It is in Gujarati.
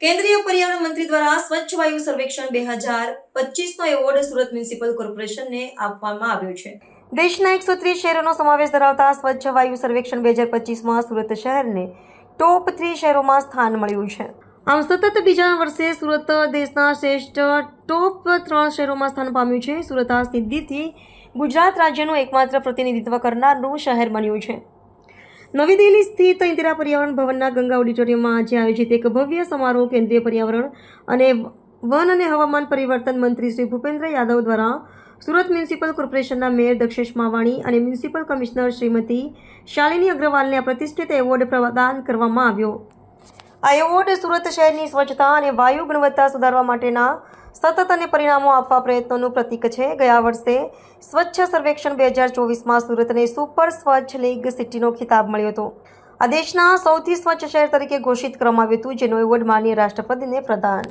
કેન્દ્રીય પર્યાવરણ મંત્રી દ્વારા સ્વચ્છ વાયુ સર્વેક્ષણ 2025નો એવોર્ડ સુરત મ્યુનિસિપલ કોર્પોરેશનને આપવામાં આવ્યો છે। દેશના 130 શહેરોનો સમાવેશ ધરાવતા સ્વચ્છ વાયુ સર્વેક્ષણ 2025માં સુરત શહેરને ટોપ 3 શહેરોમાં સ્થાન મળ્યું છે। આમ સતત બીજા વર્ષે સુરત દેશના શ્રેષ્ઠ ટોપ 3 શહેરોમાં સ્થાન પામ્યું છે। સુરત આ સિદ્ધિથી ગુજરાત રાજ્યનું એકમાત્ર પ્રતિનિધિત્વ કરનારનું શહેર બન્યું છે। નવી દિલ્હી સ્થિત ઇન્દિરા પર્યાવરણ ભવનના ગંગા ઓડિટોરિયમમાં આજે આયોજિત એક ભવ્ય સમારોહ કેન્દ્રીય પર્યાવરણ અને વન અને હવામાન પરિવર્તન મંત્રી શ્રી ભૂપેન્દ્ર યાદવ દ્વારા સુરત મ્યુનિસિપલ કોર્પોરેશનના મેયર દક્ષેશ માવાણી અને મ્યુનિસિપલ કમિશનર શ્રીમતી શાલિની અગ્રવાલને આ પ્રતિષ્ઠિત એવોર્ડ પ્રદાન કરવામાં આવ્યો। આ એવોર્ડ સુરત શહેરની સ્વચ્છતા અને વાયુ ગુણવત્તા સુધારવા માટેના સતત અને પરિણામો આપવા પ્રયત્નોનું પ્રતીક છે। ગયા વર્ષે સ્વચ્છ સર્વેક્ષણ 2024માં સુરતને સુપર સ્વચ્છ લીગ સિટીનો ખિતાબ મળ્યો હતો। આ દેશના સૌથી સ્વચ્છ શહેર તરીકે ઘોષિત કરવામાં આવ્યું હતું, જેનો એવોર્ડ માનનીય રાષ્ટ્રપતિને પ્રદાન